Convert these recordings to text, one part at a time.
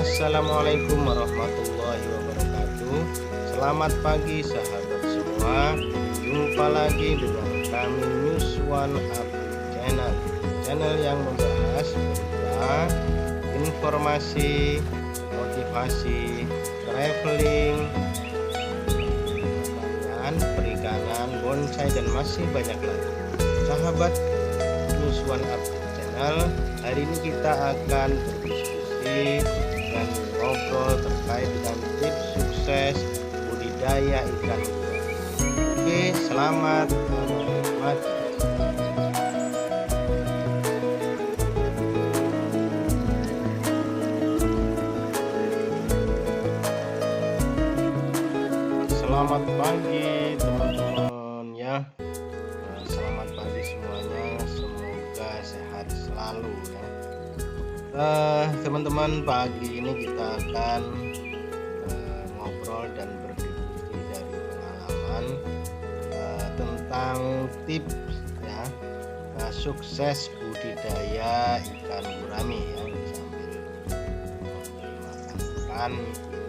Assalamualaikum warahmatullahi wabarakatuh. Selamat pagi sahabat semua. Jumpa lagi dengan kami News One Update Channel yang membahas tentang informasi, motivasi, traveling, perikanan, bonsai, dan masih banyak lagi. Sahabat News One Update Channel, hari ini kita akan berdiskusi dan ngobrol terkait dengan tips sukses budidaya ikan gurami. Oke, selamat menikmati. Selamat pagi teman-teman ya. Selamat pagi semuanya, semoga sehat selalu ya. Teman-teman, pagi ini kita akan ngobrol dan berdiskusi dari pengalaman tentang tips ya sukses budidaya ikan gurami ya, sambil makan ikan.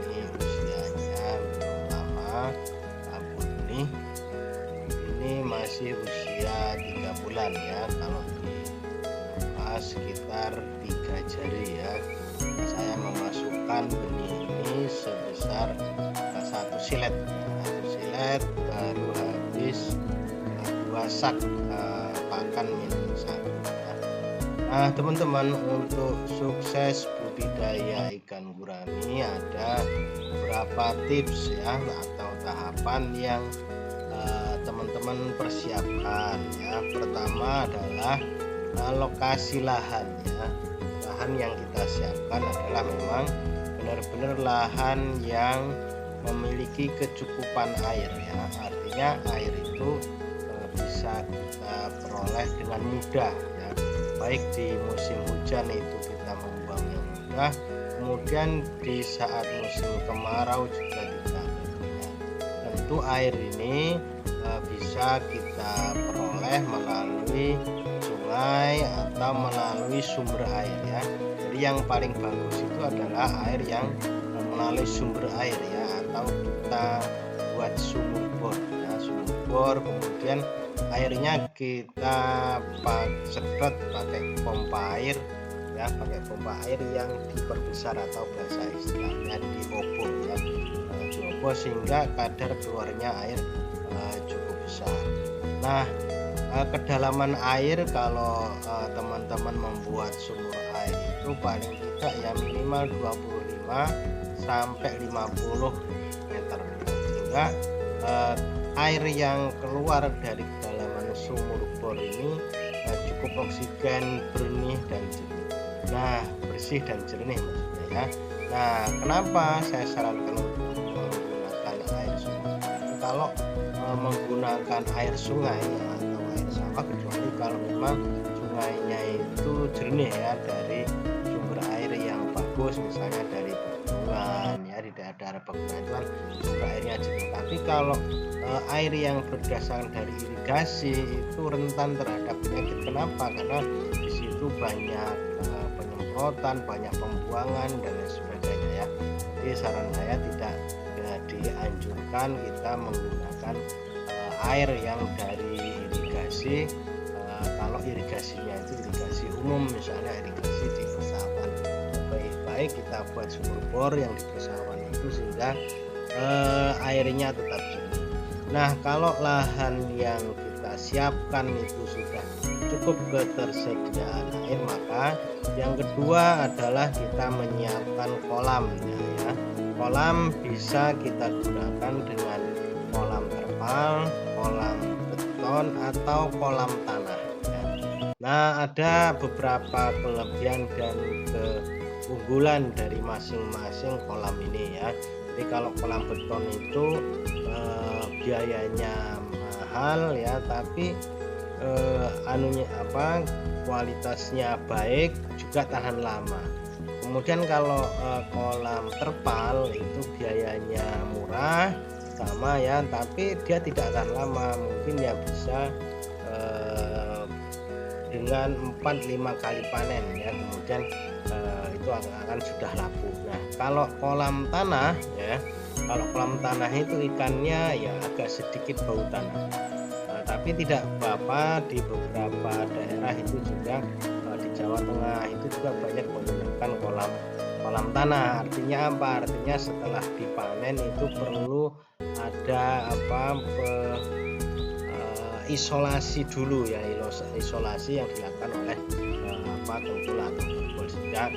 Ini usianya belum lama, ini masih usia 3 bulan ya, kalau sekitar 3 jari ya. Saya memasukkan benih ini sebesar satu silet baru habis 2 sak pakan -1 ya. Nah teman-teman, untuk sukses budidaya ikan gurami ada beberapa tips ya atau tahapan yang teman-teman persiapkan ya. Pertama adalah lokasi lahan ya. Lahan yang kita siapkan adalah memang benar-benar lahan yang memiliki kecukupan air ya. Artinya air itu bisa kita peroleh dengan mudah ya. Baik di musim hujan itu kita membuangnya mudah, kemudian di saat musim kemarau juga tidak. Tentu air ini bisa kita peroleh melalui sungai atau melalui sumber air ya. Jadi yang paling bagus itu adalah air yang melalui sumber air ya, atau kita buat sumur bor ya, sumur bor, kemudian airnya kita sedot pakai pompa air ya, pakai pompa air yang diperbesar atau bahasa istilahnya diobor ya, diobor sehingga kadar keluarnya air cukup besar. Nah, kedalaman air kalau teman-teman membuat sumur air itu paling tidak ya minimal 25 sampai 50 meter sehingga air yang keluar dari kedalaman sumur bor ini cukup oksigen, bersih dan jernih. Nah, bersih dan jernih maksudnya ya. Nah, kenapa saya sarankan untuk menggunakan air sumur? Kalau menggunakan air sungai ya, atau air sawah, kecuali kalau memang sungainya itu jernih ya, dari sumber air yang bagus, misalnya dari pegunungan ya, di daerah pegunungan itu kan sumber airnya jernih. Tapi kalau air yang berdasarkan dari irigasi itu rentan terhadap penyakit. Kenapa? Karena di situ banyak penyemprotan, banyak pembuangan dan lain sebagainya ya. Jadi saran saya tidak dianjurkan kita menggunakan air yang dari irigasi. Kalau irigasinya itu irigasi umum, misalnya irigasi di persawahan, baik-baik kita buat sumur bor yang di persawahan itu sehingga airnya tetap jernih. Nah, kalau lahan yang kita siapkan itu sudah cukup ketersediaan air, maka yang kedua adalah kita menyiapkan kolamnya ya. Kolam bisa kita gunakan dengan kolam terpal, kolam beton, atau kolam tanah ya. Nah, ada beberapa kelebihan dan keunggulan dari masing-masing kolam ini ya. Jadi kalau kolam beton itu biayanya mahal ya, tapi kualitasnya baik, juga tahan lama. Kemudian kalau kolam terpal itu biayanya murah sama ya, tapi dia tidak tahan lama, mungkin ya bisa dengan 4-5 kali panen ya. Kemudian itu akan sudah lapu. Nah, kalau kolam tanah ya, kalau kolam tanah itu ikannya ya agak sedikit bau tanah. Tapi tidak apa-apa, di beberapa daerah itu juga di Jawa Tengah itu juga banyak menggunakan kolam tanah. Artinya apa? Artinya setelah dipanen itu perlu ada isolasi dulu ya, isolasi yang dilakukan oleh tengkul atau tengkul sehingga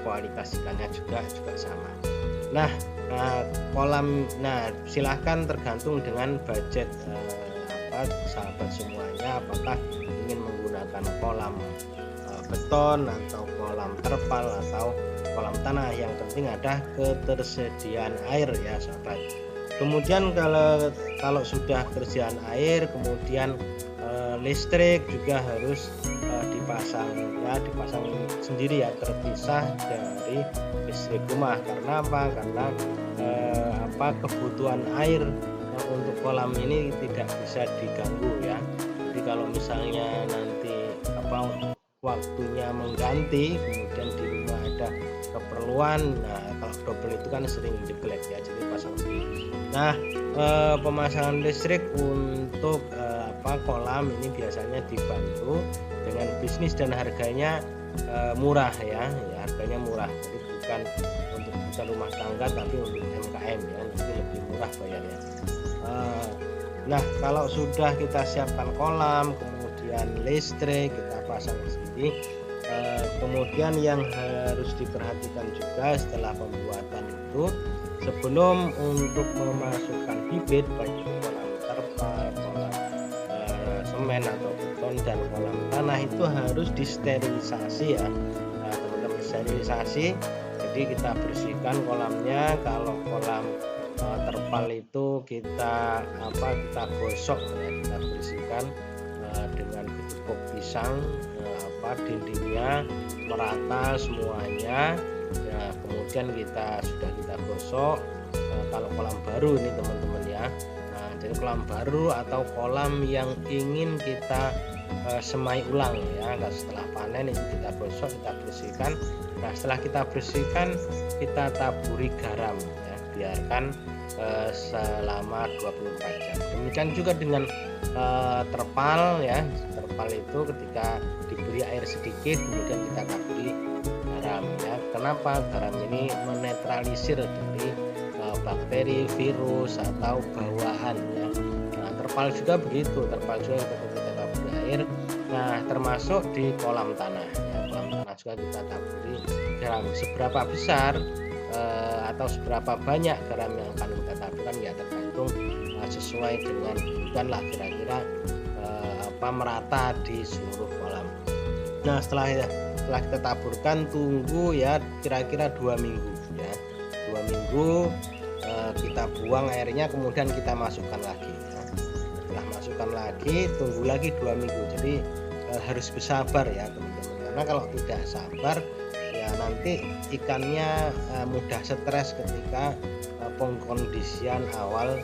kualitas ikannya juga sama. Nah, silahkan tergantung dengan budget sahabat semuanya, apakah ingin menggunakan kolam beton atau kolam terpal atau kolam tanah. Yang penting ada ketersediaan air ya sahabat. Kemudian kalau sudah ketersediaan air, kemudian listrik juga harus dipasang sendiri ya, terpisah dari listrik rumah. Karena apa? Karena kebutuhan air untuk kolam ini tidak bisa diganggu ya. Jadi kalau misalnya nanti waktunya mengganti, kemudian di rumah ada keperluan, nah kalau double itu kan sering neglect ya, jadi pasang sendiri. Nah, pemasangan listrik untuk kolam ini biasanya dibantu dengan bisnis dan harganya murah ya, harganya murah. Jadi bukan rumah tangga tapi untuk UMKM ya, nanti lebih murah bayarnya. Nah, kalau sudah kita siapkan kolam, kemudian listrik kita pasang sendiri, kemudian yang harus diperhatikan juga setelah pembuatan itu, sebelum untuk memasukkan bibit baik kolam terpal, kolam semen atau beton dan kolam tanah itu harus disterilisasi ya, teman-teman, sterilisasi. Jadi kita bersihkan kolamnya. Kalau kolam terpal itu kita gosok ya, kita bersihkan dengan cukup pisang dindingnya merata semuanya ya, kemudian sudah kita gosok. Kalau kolam baru ini teman-teman ya, jadi kolam baru atau kolam yang ingin kita semai ulang ya, setelah panen itu kita gosok, kita bersihkan. Nah, setelah kita bersihkan kita taburi garam ya, biarkan selama 24 jam. Demikian juga dengan terpal ya. Terpal itu ketika diberi air sedikit kemudian kita taburi garam ya. Kenapa? Garam ini menetralisir dari bakteri, virus atau bawaan ya. Nah, terpal juga begitu, terpal juga kita taburi air. Nah, termasuk di kolam tanah ya. Kolam tanah juga kita taburi garam. Seberapa besar atau seberapa banyak garam yang akan kita taburkan ya tergantung sesuai dengan kebutuhan lah, kira-kira merata di seluruh kolam. Nah, setelah kita taburkan, tunggu ya kira-kira 2 minggu ya, 2 minggu kita buang airnya, kemudian kita masukkan lagi ya. Setelah masukkan lagi, tunggu lagi 2 minggu. Jadi harus bersabar ya teman-teman, karena kalau tidak sabar ya nanti ikannya mudah stres ketika pengkondisian awal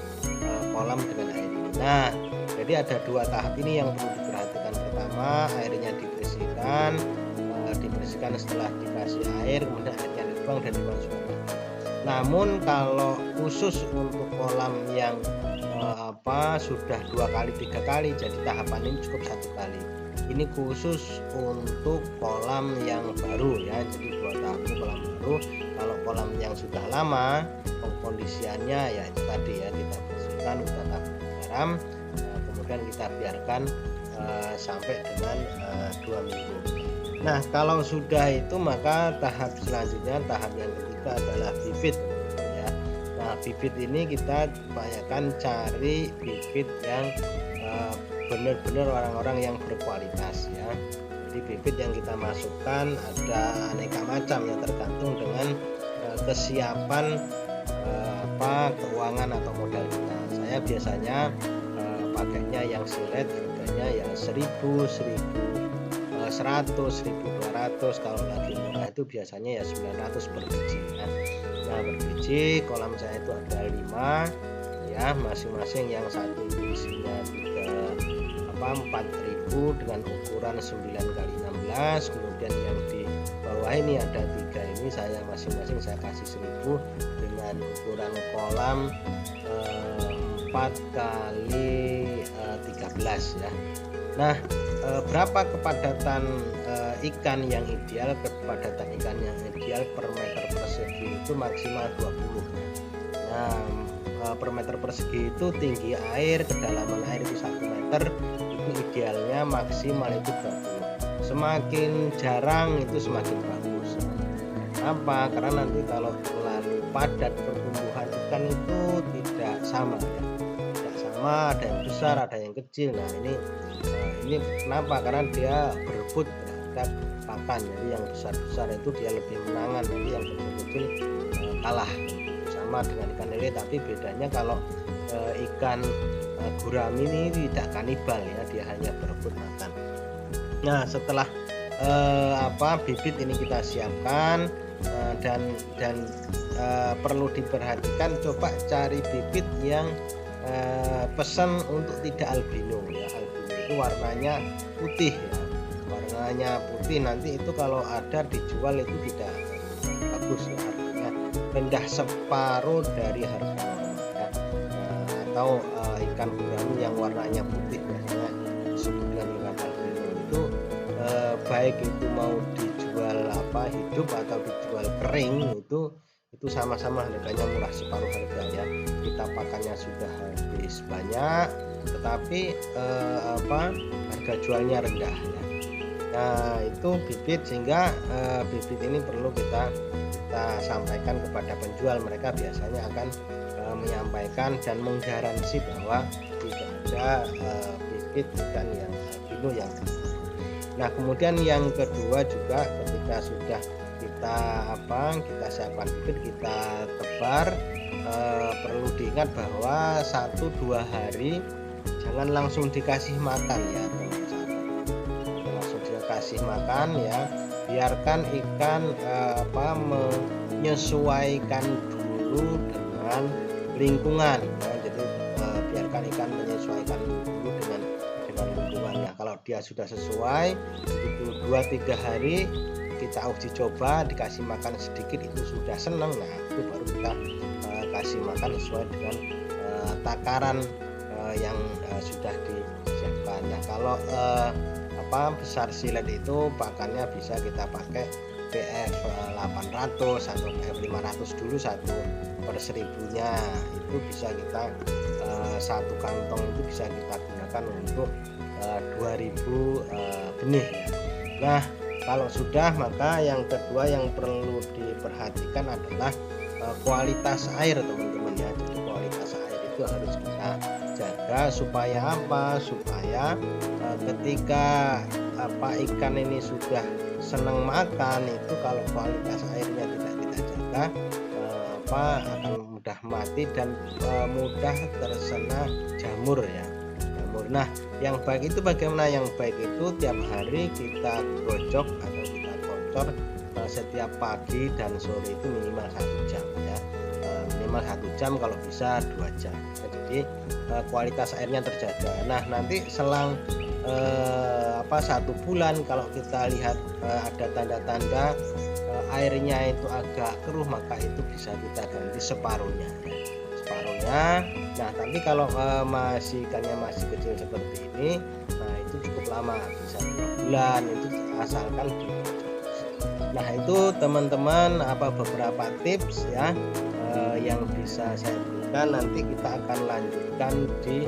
kolam dengan air ini. Nah, jadi ada 2 tahap ini yang perlu diperhatikan. Pertama, airnya dibersihkan setelah dikasih air, kemudian airnya dibuang dan dimasukkan lagi. Namun kalau khusus untuk kolam yang sudah 2 kali 3 kali, jadi tahapan ini cukup 1 kali. Ini khusus untuk kolam yang baru ya, jadi 2 tahap itu kolam baru. Kalau kolam yang sudah lama, pengkondisiannya ya itu tadi ya, kita bersihkan, kita tabur garam, kemudian kita biarkan sampai dengan 2 minggu. Nah, kalau sudah itu maka tahap selanjutnya, tahap yang ketiga adalah bibit ya. Nah, bibit ini kita upayakan cari bibit yang benar-benar orang-orang yang berkualitas ya. Jadi bibit yang kita masukkan ada aneka macam ya, tergantung dengan kesiapan keuangan atau modal kita. Saya biasanya pakainya yang silet, harganya ya 1000, 1100, 1200. Kalau lagi murah itu biasanya ya 900 per biji ya. Nah, per biji kolam saya itu ada 5 ya, masing-masing yang satu isinya 4.000 dengan ukuran 9 x 16, kemudian yang di bawah ini ada 3 ini saya masing-masing saya kasih 1000 dengan ukuran kolam 4 kali 13 ya. Nah, berapa kepadatan ikan yang ideal? Kepadatan ikan yang ideal per meter persegi itu maksimal 20. Nah, per meter persegi itu tinggi air, kedalaman air itu 1 meter, itu idealnya maksimal itu 20. Semakin jarang itu semakin bagus. Apa? Karena nanti kalau terlalu padat pertumbuhan ikan itu tidak sama ya. Tidak sama, ada yang besar, ada yang kecil. Nah, ini kenapa? Karena dia berebut terhadap pakan. Jadi yang besar-besar itu dia lebih menangan, nanti yang kecil-kecil kalah. Sama dengan ikan lele, tapi bedanya kalau ikan gurami ini tidak kanibal ya, dia hanya berebut makan. Nah, setelah bibit ini kita siapkan dan perlu diperhatikan, coba cari bibit yang pesan untuk tidak albino ya. Albino itu warnanya putih ya, warnanya putih, nanti itu kalau ada dijual itu tidak bagus ya, harganya rendah separuh dari harga normal ya. Atau ikan gurami yang warnanya putih biasanya disebut dengan ikan albino itu baik itu mau dijual hidup atau dijual kering itu sama-sama harganya murah separuh harga ya. Kita pakannya sudah habis banyak, tetapi harga jualnya rendah ya. Nah, itu bibit, sehingga bibit ini perlu kita sampaikan kepada penjual. Mereka biasanya akan menyampaikan dan menggaransi bahwa tidak ada bibit ikan yang albino yang. Nah, kemudian yang kedua juga ketika sudah kita siapkan bibit, kita tebar, perlu diingat bahwa 1-2 hari jangan langsung dikasih makan ya teman-teman. Langsung dikasih makan ya, biarkan ikan menyesuaikan dulu dengan lingkungan ya. Jadi biarkan ikan menyesuaikan dulu dengan lingkungannya. Kalau dia sudah sesuai, itu 2-3 hari kita uji coba, dikasih makan sedikit itu sudah senang. Nah, itu baru kita kasih makan sesuai dengan takaran yang sudah disiapkan. Nah, kalau besar silet itu pakannya bisa kita pakai PF 800 atau PF 500 dulu 1/1000-nya. Itu bisa kita satu kantong itu bisa kita gunakan untuk 2000 benih ya. Nah, kalau sudah, maka yang kedua yang perlu diperhatikan adalah kualitas air teman-teman ya. Jadi kualitas air itu harus kita jaga supaya apa? Supaya ketika ikan ini sudah senang makan itu, kalau kualitas airnya tidak kita jaga akan mudah mati dan mudah terkena jamur ya. Nah, yang baik itu bagaimana? Yang baik itu tiap hari kita gojok atau kita kocor setiap pagi dan sore itu minimal 1 jam ya. Minimal 1 jam, kalau bisa 2 jam. Jadi kualitas airnya terjaga. Nah, nanti selang 1 bulan kalau kita lihat ada tanda-tanda airnya itu agak keruh, maka itu bisa kita ganti separuhnya ya. Nah, tapi kalau ikannya masih kecil seperti ini, nah itu cukup lama, bisa 2 bulan, itu asalkan di. Nah, itu teman-teman beberapa tips ya yang bisa saya berikan. Nanti kita akan lanjutkan di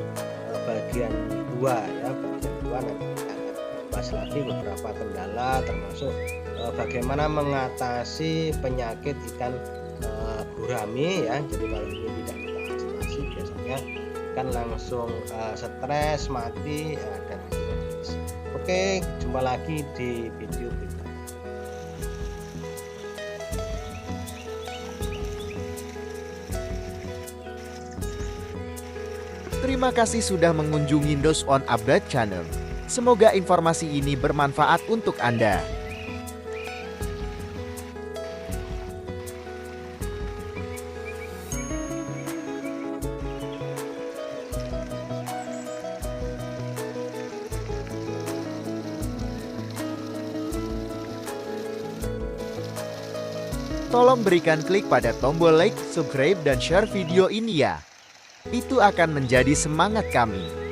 bagian 2 ya. Bagian 2 nanti kita akan bahas lagi beberapa kendala, termasuk bagaimana mengatasi penyakit ikan gurami ya. Jadi kalau ini tidak kita biasanya kan langsung stres, mati dan habis. Oke, jumpa lagi di video berikutnya. Terima kasih sudah mengunjungi Ndos on Update Channel. Semoga informasi ini bermanfaat untuk Anda. Tolong berikan klik pada tombol like, subscribe, dan share video ini ya. Itu akan menjadi semangat kami.